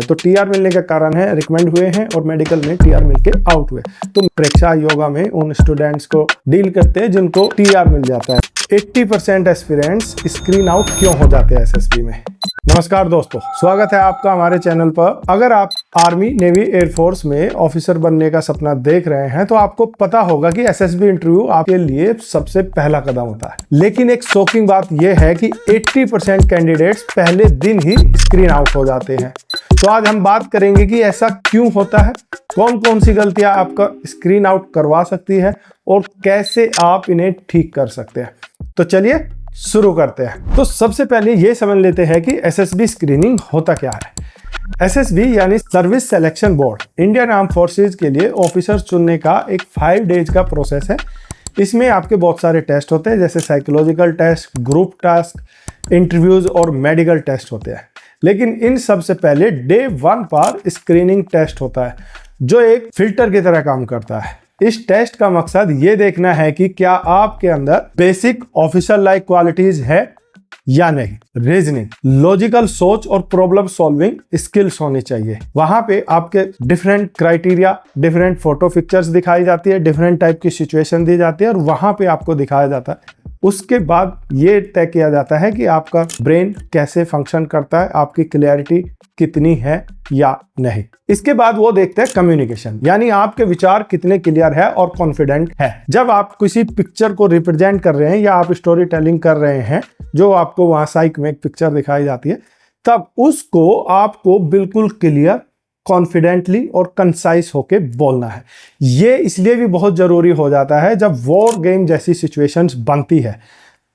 तो टीआर मिलने का कारण है रिकमेंड हुए हैं और मेडिकल में टीआर मिलके आउट हुए। तो परीक्षा योगा में उन स्टूडेंट्स को डील करते हैं जिनको टीआर मिल जाता है। 80% एस्पिरेंट्स स्क्रीन आउट क्यों हो जाते हैं एसएसबी में। नमस्कार दोस्तों, स्वागत है आपका हमारे चैनल पर। अगर आप आर्मी, नेवी, एयरफोर्स में ऑफिसर बनने का सपना देख रहे हैं तो आपको पता होगा कि एसएसबी इंटरव्यू आपके लिए सबसे पहला कदम होता है। लेकिन एक शॉकिंग बात यह है कि 80% कैंडिडेट्स पहले दिन ही स्क्रीन आउट हो जाते हैं। तो आज हम बात करेंगे कि ऐसा क्यों होता है, कौन कौन सी गलतियां आपका स्क्रीन आउट करवा सकती है और कैसे आप इन्हें ठीक कर सकते हैं। तो चलिए शुरू करते हैं। तो सबसे पहले ये समझ लेते हैं कि एसएसबी स्क्रीनिंग होता क्या है। एसएसबी यानी service selection board Indian arm forces के लिए ऑफिसर चुनने का एक 5 डेज का प्रोसेस है। इसमें आपके बहुत सारे टेस्ट होते हैं, जैसे psychological test, group task, interviews और मेडिकल टेस्ट होते हैं। लेकिन इन सबसे पहले डे 1 पर स्क्रीनिंग टेस्ट होता है, जो एक फिल्टर की तरह काम करता है। इस टेस्ट का मकसद ये देखना है कि क्या आपके अंदर बेसिक ऑफिसर लाइक क्वालिटीज है या नहीं। रीजनिंग, लॉजिकल सोच और प्रॉब्लम सॉल्विंग स्किल्स होनी चाहिए। वहां पे आपके different criteria, different photo pictures दिखाई जाती है, डिफरेंट टाइप की सिचुएशन दी जाती है और वहां पे आपको दिखाया जाता है। उसके बाद ये तय किया जाता है कि आपका ब्रेन कैसे फंक्शन करता है, आपकी क्लैरिटी कितनी है या नहीं। इसके बाद वो देखते हैं कम्युनिकेशन, यानी आपके विचार कितने क्लियर है और कॉन्फिडेंट है। जब आप किसी पिक्चर को रिप्रेजेंट कर रहे हैं या आप स्टोरी टेलिंग कर रहे हैं, जो आपको वहां साइक में एक पिक्चर दिखाई जाती है, तब उसको आपको बिल्कुल क्लियर, कॉन्फिडेंटली और कंसाइज होके बोलना है। ये इसलिए भी बहुत जरूरी हो जाता है जब वॉर गेम जैसी सिचुएशंस बनती है,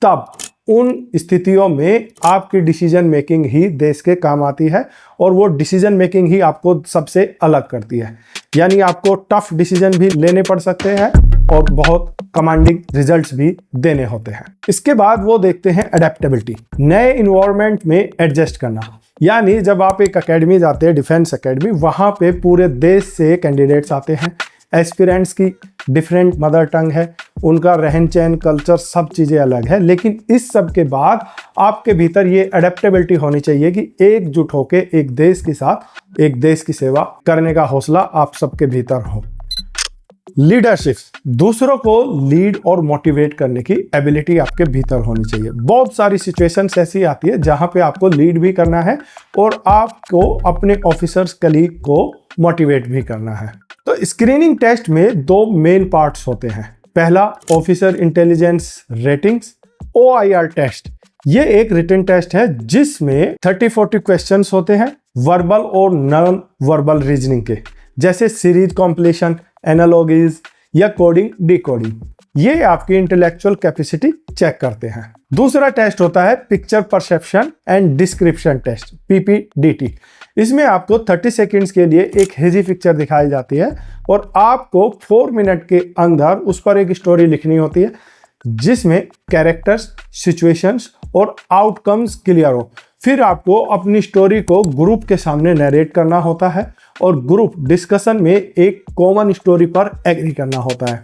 तब उन स्थितियों में आपकी डिसीजन मेकिंग ही देश के काम आती है और वो डिसीजन मेकिंग ही आपको सबसे अलग करती है। यानी आपको टफ डिसीजन भी लेने पड़ सकते हैं और बहुत कमांडिंग रिजल्ट्स भी देने होते हैं। इसके बाद वो देखते हैं अडेप्टेबिलिटी, नए इन्वायरमेंट में एडजस्ट करना। यानी जब आप एक एकेडमी जाते हैं, डिफेंस एकेडमी, वहां पे पूरे देश से कैंडिडेट्स आते हैं। एस्पिरेंट्स की डिफरेंट मदर टंग है, उनका रहन सहन, कल्चर, सब चीज़ें अलग है। लेकिन इस सब के बाद आपके भीतर ये अडेप्टेबिलिटी होनी चाहिए कि एकजुट होकर एक देश के साथ एक देश की सेवा करने का हौसला आप सबके भीतर हो। लीडरशिप, दूसरों को लीड और मोटिवेट करने की एबिलिटी आपके भीतर होनी चाहिए। बहुत सारी सिचुएशंस ऐसी आती है जहां पे आपको लीड भी करना है और आपको अपने ऑफिसर्स, कलीग को मोटिवेट भी करना है। तो स्क्रीनिंग टेस्ट में 2 मेन पार्ट्स होते हैं। पहला, officer intelligence ratings, OIR test. ये एक रिटन टेस्ट है जिसमें 30-40 क्वेश्चंस होते हैं, वर्बल और नॉन वर्बल रीजनिंग के, जैसे सीरीज कॉम्प्लीशन, एनालॉजीज या कोडिंग, डिकोडिंग। ये आपकी इंटेलेक्चुअल कैपेसिटी चेक करते हैं। दूसरा टेस्ट होता है picture perception and description test, PPDT। इसमें आपको 30 सेकंड्स के लिए एक हेजी पिक्चर दिखाई जाती है और आपको 4 मिनट के अंदर उस पर एक स्टोरी लिखनी होती है जिसमें कैरेक्टर्स, सिचुएशंस और आउटकम्स क्लियर हो। फिर आपको अपनी स्टोरी को ग्रुप के सामने नरेट करना होता है और ग्रुप डिस्कशन में एक कॉमन स्टोरी पर एग्री करना होता है।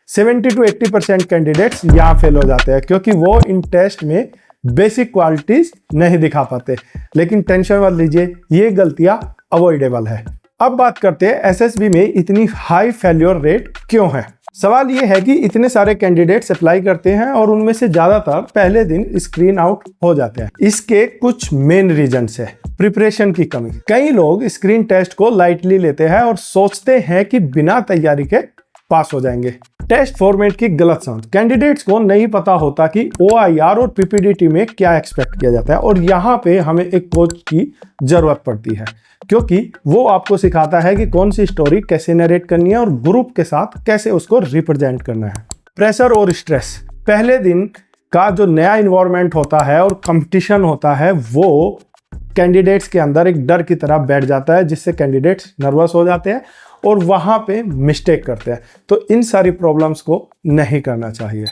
70 to 80% कैंडिडेट्स यहाँ फेल हो जाते हैं क्योंकि वो इन टेस्ट में बेसिक क्वालिटीज नहीं दिखा पाते। लेकिन टेंशन मत लीजिए, ये गलतियां अवॉइडेबल है। अब बात करते हैं एसएसबी में इतनी हाई फेल्योर रेट क्यों है। सवाल ये है कि इतने सारे कैंडिडेट्स अप्लाई करते हैं और उनमें से ज्यादातर पहले दिन स्क्रीन आउट हो जाते हैं। इसके कुछ मेन रीजंस है। प्रिपरेशन की कमी, कई लोग स्क्रीन टेस्ट को लाइटली लेते हैं और सोचते हैं कि बिना तैयारी के पास हो जाएंगे। टेस्ट फॉर्मेट की गलत समझ, कैंडिडेट्स को नहीं पता होता कि OIR और PPDT में क्या एक्सपेक्ट किया जाता है और यहाँ पे हमें एक कोच की जरूरत पड़ती है क्योंकि वो आपको सिखाता है कि कौन सी स्टोरी कैसे नरेट करनी है और ग्रुप के साथ कैसे उसको रिप्रेजेंट करना है। प्रेशर और स्ट्रेस, पहले दिन का जो नया इन्वायरमेंट होता है और कंपटीशन होता है, वो कैंडिडेट्स के अंदर एक डर की तरह बैठ जाता है जिससे कैंडिडेट्स नर्वस हो जाते हैं और वहां पे मिस्टेक करते हैं। तो इन सारी प्रॉब्लम्स को नहीं करना चाहिए।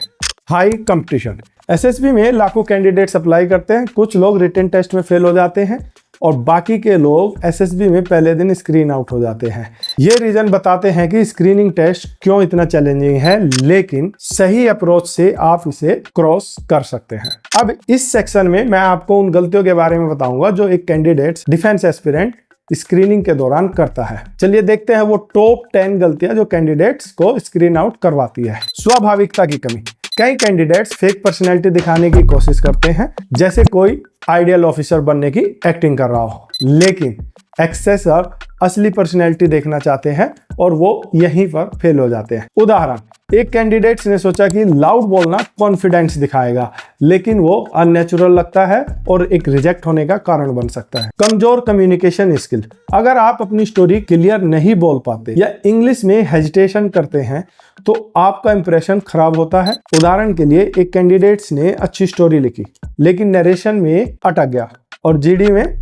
हाई कंपटीशन, एसएसबी में लाखों कैंडिडेट्स अप्लाई करते हैं, कुछ लोग रिटन टेस्ट में फेल हो जाते हैं और बाकी के लोग एसएसबी में पहले दिन स्क्रीन आउट हो जाते हैं। ये रीजन बताते हैं कि स्क्रीनिंग टेस्ट क्यों इतना चैलेंजिंग है, लेकिन सही अप्रोच से आप इसे क्रॉस कर सकते हैं। अब इस सेक्शन में मैं आपको उन गलतियों के बारे में बताऊंगा जो एक कैंडिडेट, डिफेंस एस्पिरेंट स्क्रीनिंग के दौरान करता है। चलिए देखते हैं वो टॉप 10 गलतियां जो कैंडिडेट्स को स्क्रीन आउट करवाती है। स्वाभाविकता की कमी। कई कैंडिडेट्स फेक पर्सनैलिटी दिखाने की कोशिश करते हैं, जैसे कोई आइडियल ऑफिसर बनने की एक्टिंग कर रहा हो, लेकिन एक्सेसर असली पर्सनैलिटी देखना चाहते हैं और वो यहीं पर फेल हो जाते हैं। उदाहरण, एक कैंडिडेट ने सोचा कि लाउड बोलना कॉन्फिडेंस दिखाएगा, लेकिन वो अननेचुरल लगता है और एक रिजेक्ट होने का कारण बन सकता है। कमजोर कम्युनिकेशन स्किल। अगर आप अपनी स्टोरी क्लियर नहीं बोल पाते या इंग्लिश में हेजिटेशन करते हैं तो आपका इंप्रेशन खराब होता है। उदाहरण के लिए, एक कैंडिडेट्स ने अच्छी स्टोरी लिखी लेकिन नरेशन में अटक गया और जीडी में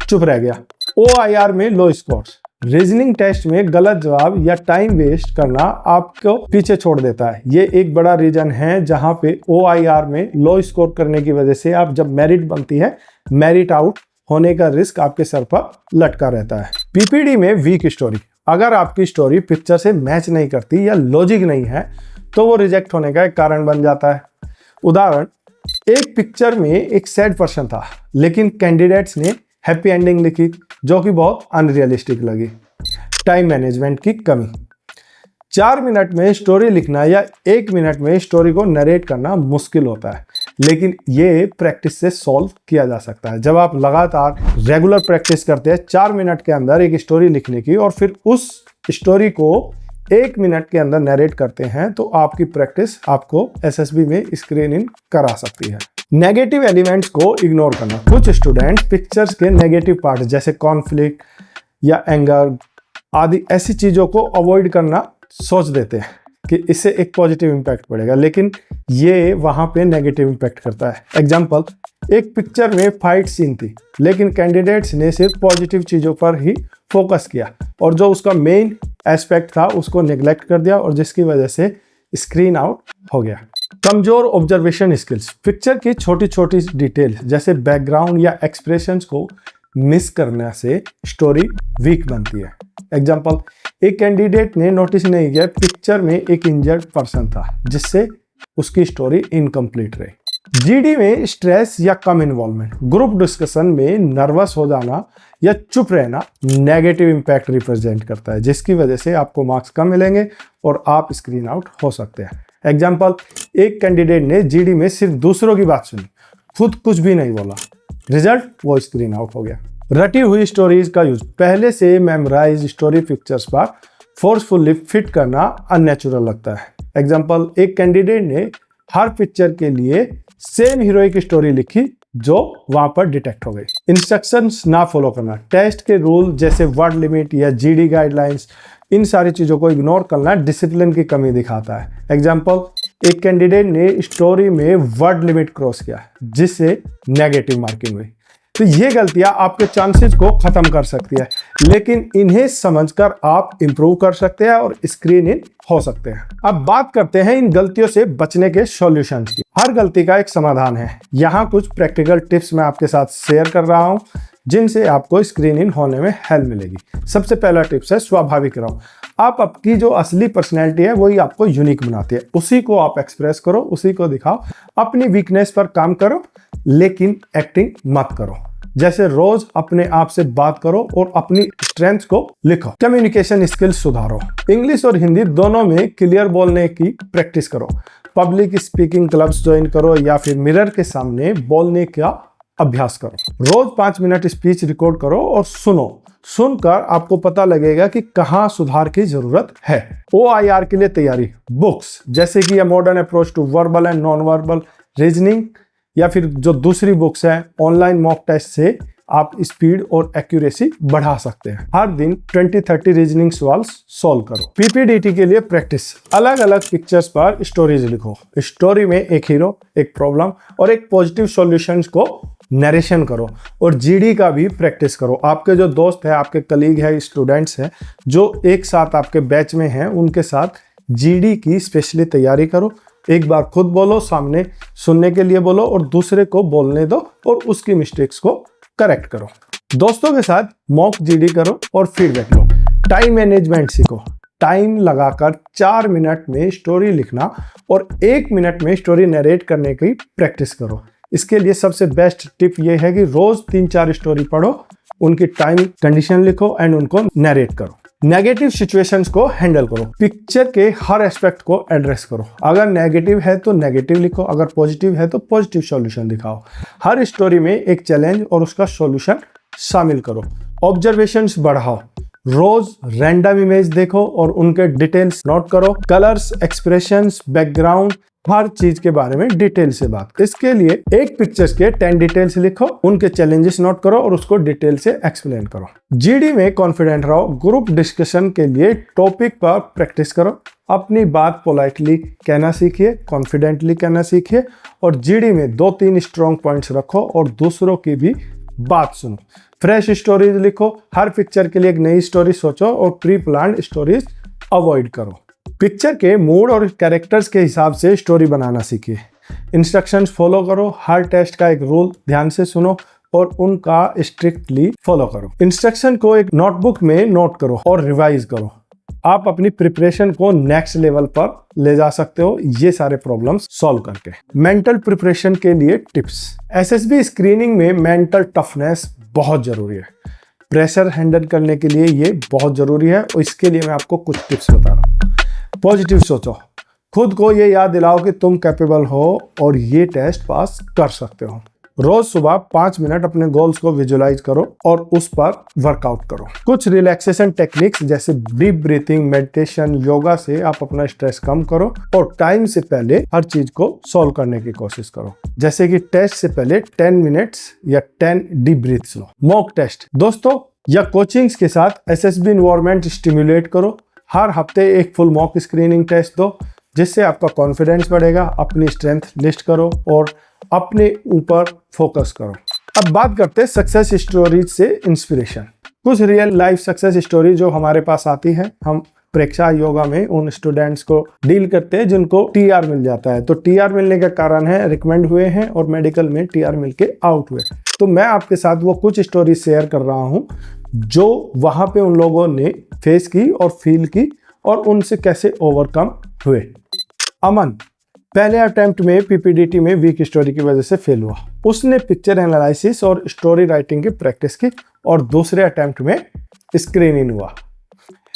चुप रह गया। OIR में लो स्कोर्स। रीजनिंग टेस्ट में गलत जवाब या टाइम वेस्ट करना आपको पीछे छोड़ देता है। ये एक बड़ा रीजन है जहां पे OIR में लो स्कोर करने की वजह से आप जब मेरिट बनती है, मेरिट आउट होने का रिस्क आपके सर पर लटका रहता है। PPD में वीक स्टोरी। अगर आपकी स्टोरी पिक्चर से मैच नहीं करती या लॉजिक नहीं है तो वो रिजेक्ट होने का एक कारण बन जाता है। उदाहरण, एक पिक्चर में एक सैड पर्सन था लेकिन कैंडिडेट्स ने हैप्पी एंडिंग लिखी जो कि बहुत अनरियलिस्टिक लगी। टाइम मैनेजमेंट की कमी। 4 मिनट में स्टोरी लिखना या 1 मिनट में स्टोरी को नरेट करना मुश्किल होता है, लेकिन ये प्रैक्टिस से सॉल्व किया जा सकता है। जब आप लगातार रेगुलर प्रैक्टिस करते हैं 4 मिनट के अंदर एक स्टोरी लिखने की और फिर उस स्टोरी को 1 मिनट के अंदर नरेट करते हैं तो आपकी प्रैक्टिस आपको SSB में स्क्रीन इन करा सकती है। नेगेटिव एलिमेंट्स को इग्नोर करना। कुछ स्टूडेंट्स पिक्चर्स के नेगेटिव पार्ट जैसे कॉन्फ्लिक्ट या एंगर आदि ऐसी चीज़ों को अवॉइड करना सोच देते हैं कि इससे एक पॉजिटिव इम्पैक्ट पड़ेगा, लेकिन ये वहाँ पे नेगेटिव इम्पैक्ट करता है। एग्जाम्पल, एक पिक्चर में फाइट सीन थी लेकिन कैंडिडेट्स ने सिर्फ पॉजिटिव चीज़ों पर ही फोकस किया और जो उसका मेन एस्पेक्ट था उसको नेग्लेक्ट कर दिया और जिसकी वजह से स्क्रीन आउट हो गया। कमजोर ऑब्जर्वेशन स्किल्स। पिक्चर की छोटी छोटी डिटेल जैसे बैकग्राउंड या एक्सप्रेशंस को मिस करने से स्टोरी वीक बनती है। एग्जाम्पल, एक कैंडिडेट ने नोटिस नहीं किया पिक्चर में एक इंजर्ड पर्सन था जिससे उसकी स्टोरी इनकम्प्लीट रही। GD में स्ट्रेस या कम इन्वॉल्वमेंट। ग्रुप डिस्कशन में नर्वस हो जाना या चुप रहना नेगेटिव इम्पैक्ट रिप्रेजेंट करता है, जिसकी वजह से आपको मार्क्स कम मिलेंगे और आप स्क्रीन आउट हो सकते हैं। एग्जाम्पल, एक कैंडिडेट ने GD में सिर्फ दूसरों की बात सुनी, खुद कुछ भी नहीं बोला, रिजल्ट वो स्क्रीन आउट हो गया। रटी हुई स्टोरीज का यूज। पहले से मेमोराइज स्टोरी पिक्चर्स पर फोर्सफुली फिट करना अननेचुरल लगता है। एग्जाम्पल, एक कैंडिडेट ने हर पिक्चर के लिए सेम हीरोइक स्टोरी लिखी जो वहां पर डिटेक्ट हो गई। इंस्ट्रक्शंस ना फॉलो करना। टेस्ट के रूल जैसे वर्ड लिमिट या GD गाइडलाइंस, इन सारी चीजों को इग्नोर करना डिसिप्लिन की कमी दिखाता है। एग्जाम्पल, एक कैंडिडेट ने स्टोरी में वर्ड लिमिट क्रॉस किया जिससे नेगेटिव मार्किंग हुई। तो ये गलतियां आपके चांसेस को खत्म कर सकती है, लेकिन इन्हें समझकर आप इंप्रूव कर सकते हैं और स्क्रीन इन हो सकते हैं। अब बात करते हैं इन गलतियों से बचने के सॉल्यूशंस की। हर गलती का एक समाधान है। यहाँ कुछ प्रैक्टिकल टिप्स मैं आपके साथ शेयर कर रहा हूँ जिनसे आपको स्क्रीन इन होने में हेल्प मिलेगी। सबसे पहला टिप्स है स्वाभाविक रहो। आप आपकी जो असली पर्सनैलिटी है वही आपको यूनिक बनाती है, उसी को आप एक्सप्रेस करो, उसी को दिखाओ। अपनी वीकनेस पर काम करो लेकिन एक्टिंग मत करो। जैसे रोज अपने आप से बात करो और अपनी स्ट्रेंथ को लिखो। कम्युनिकेशन स्किल्स सुधारो। इंग्लिश और हिंदी दोनों में क्लियर बोलने की प्रैक्टिस करो। पब्लिक स्पीकिंग क्लब्स ज्वाइन करो या फिर मिरर के सामने बोलने का अभ्यास करो। रोज 5 मिनट स्पीच रिकॉर्ड करो और सुनो। सुनकर आपको पता लगेगा कि कहाँ सुधार की जरूरत है। OIR के लिए तैयारी। बुक्स जैसे कि modern approach to verbal and non verbal reasoning या फिर जो दूसरी बुक्स है, ऑनलाइन मॉक टेस्ट से आप स्पीड और एक्यूरेसी बढ़ा सकते हैं। हर दिन 20-30 रीजनिंग सवाल्स सॉल्व करो। PPDT के लिए प्रैक्टिस। अलग अलग पिक्चर्स पर स्टोरीज लिखो। स्टोरी में एक हीरो, एक प्रॉब्लम और एक पॉजिटिव सॉल्यूशंस को नरेशन करो और GD का भी प्रैक्टिस करो। आपके जो दोस्त है, आपके कलीग है, स्टूडेंट्स हैं जो एक साथ आपके बैच में हैं, उनके साथ GD की स्पेशली तैयारी करो। एक बार खुद बोलो, सामने सुनने के लिए बोलो और दूसरे को बोलने दो और उसकी मिस्टेक्स को करेक्ट करो। दोस्तों के साथ मॉक GD करो और फीडबैक लो। टाइम मैनेजमेंट सीखो। टाइम लगाकर 4 मिनट में स्टोरी लिखना और 1 मिनट में स्टोरी नरेट करने की प्रैक्टिस करो। इसके लिए सबसे बेस्ट टिप ये है कि रोज 3-4 स्टोरी पढ़ो उनकी टाइम कंडीशन लिखो एंड उनको नरेट करो। नेगेटिव सिचुएशंस को हैंडल करो, पिक्चर के हर एस्पेक्ट को एड्रेस करो। अगर नेगेटिव है तो नेगेटिव लिखो, अगर पॉजिटिव है तो पॉजिटिव सॉल्यूशन दिखाओ। हर स्टोरी में एक चैलेंज और उसका सॉल्यूशन शामिल करो। ऑब्जर्वेशंस बढ़ाओ, रोज रैंडम इमेज देखो और उनके डिटेल्स नोट करो। कलर्स, एक्सप्रेशंस, बैकग्राउंड, हर चीज के बारे में डिटेल से बात। इसके लिए एक पिक्चर्स के 10 डिटेल्स लिखो, उनके चैलेंजेस नोट करो और उसको डिटेल से एक्सप्लेन करो। जीडी में कॉन्फिडेंट रहो। ग्रुप डिस्कशन के लिए टॉपिक पर प्रैक्टिस करो। अपनी बात पोलाइटली कहना सीखिए, कॉन्फिडेंटली कहना सीखिए और जीडी में 2-3 स्ट्रॉन्ग पॉइंट्स रखो और दूसरों की भी बात सुनो। फ्रेश स्टोरीज लिखो, हर पिक्चर के लिए एक नई स्टोरी सोचो और प्री प्लान्ड स्टोरीज अवॉइड करो। पिक्चर के मूड और कैरेक्टर्स के हिसाब से स्टोरी बनाना सीखिए। इंस्ट्रक्शंस फॉलो करो, हर टेस्ट का एक रूल ध्यान से सुनो और उनका स्ट्रिक्टली फॉलो करो। इंस्ट्रक्शन को एक नोटबुक में नोट करो और रिवाइज करो। आप अपनी प्रिपरेशन को नेक्स्ट लेवल पर ले जा सकते हो ये सारे प्रॉब्लम्स सॉल्व करके। मेंटल प्रिपरेशन के लिए टिप्स। एसएसबी स्क्रीनिंग में मेंटल टफनेस बहुत जरूरी है। प्रेशर हैंडल करने के लिए ये बहुत जरूरी है और इसके लिए मैं आपको कुछ टिप्स बता रहा हूँ। पॉजिटिव सोचो, खुद को ये याद दिलाओ कि तुम कैपेबल हो और ये टेस्ट पास कर सकते हो। रोज सुबह 5 मिनट अपने गोल्स को विजुलाइज करो और उस पर वर्कआउट करो। कुछ रिलैक्सेशन टेक्निक्स जैसे डीप ब्रीथिंग, मेडिटेशन, योगा से आप अपना स्ट्रेस कम करो और टाइम से पहले हर चीज को सॉल्व करने की कोशिश करो। जैसे कि टेस्ट से पहले 10 मिनट्स या 10 डीप ब्रीथ्स लो। मॉक टेस्ट दोस्तों या कोचिंग्स के साथ एसएसबी एनवायरनमेंट स्टिमुलेट करो। हर हफ्ते एक फुल मॉक स्क्रीनिंग टेस्ट दो जिससे आपका कॉन्फिडेंस बढ़ेगा। अपनी स्ट्रेंथ लिस्ट करो और अपने ऊपर फोकस करो। अब बात करते हैं सक्सेस स्टोरीज से इंस्पिरेशन। कुछ रियल लाइफ सक्सेस स्टोरी जो हमारे पास आती है, हम प्रेक्षा योगा में उन स्टूडेंट्स को डील करते हैं जिनको टीआर मिल जाता है। तो टीआर मिलने का कारण है रिकमेंड हुए हैं और मेडिकल में टीआर मिलके आउट हुए। तो मैं आपके साथ वो कुछ स्टोरी शेयर कर रहा हूँ जो वहां पे उन लोगों ने फेस की और फील की और उनसे कैसे ओवरकम हुए। अमन पहले अटेम्प्ट में पीपीडीटी में वीक स्टोरी की वजह से फेल हुआ। उसने पिक्चर एनालिसिस और स्टोरी राइटिंग की प्रैक्टिस की और दूसरे अटेम्प्ट में स्क्रीनिंग हुआ।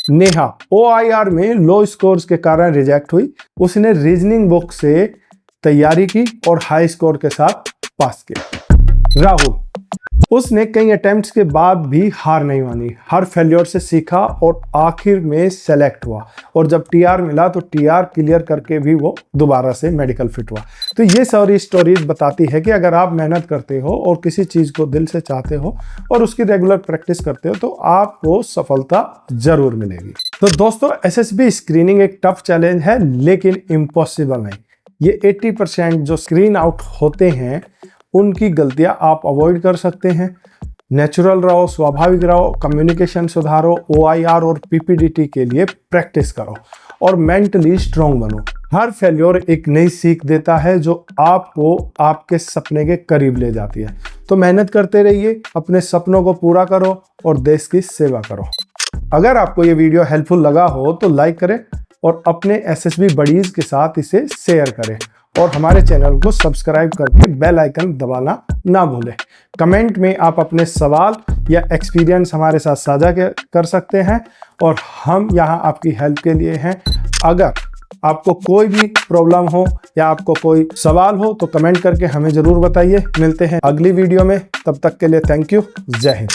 नेहा ओआईआर में लो स्कोर्स के कारण रिजेक्ट हुई। उसने रीजनिंग बुक से तैयारी की और हाई स्कोर के साथ पास किया। राहुल उसने कई अटेम्प्ट्स के बाद भी हार नहीं मानी, हर फेल्योर से सीखा और आखिर में सेलेक्ट हुआ और जब टीआर मिला तो टीआर क्लियर करके भी वो दोबारा से मेडिकल फिट हुआ। तो ये सारी स्टोरीज बताती है कि अगर आप मेहनत करते हो और किसी चीज़ को दिल से चाहते हो और उसकी रेगुलर प्रैक्टिस करते हो तो आपको सफलता जरूर मिलेगी। तो दोस्तों एसएसबी स्क्रीनिंग एक टफ चैलेंज है लेकिन इम्पॉसिबल नहीं। ये 80% जो स्क्रीन आउट होते हैं उनकी गलतियां आप अवॉइड कर सकते हैं। नेचुरल रहो, स्वाभाविक रहो, कम्युनिकेशन सुधारो, ओआईआर और पीपीडीटी के लिए प्रैक्टिस करो और मेंटली स्ट्रांग बनो। हर फेल्योर एक नई सीख देता है जो आपको आपके सपने के करीब ले जाती है। तो मेहनत करते रहिए, अपने सपनों को पूरा करो और देश की सेवा करो। अगर आपको ये वीडियो हेल्पफुल लगा हो तो लाइक करें और अपने एसएसबी बडीज के साथ इसे शेयर करें और हमारे चैनल को सब्सक्राइब करके बेल आइकन दबाना ना भूलें। कमेंट में आप अपने सवाल या एक्सपीरियंस हमारे साथ साझा कर सकते हैं और हम यहाँ आपकी हेल्प के लिए हैं। अगर आपको कोई भी प्रॉब्लम हो या आपको कोई सवाल हो तो कमेंट करके हमें ज़रूर बताइए। मिलते हैं अगली वीडियो में, तब तक के लिए थैंक यू। जय हिंद।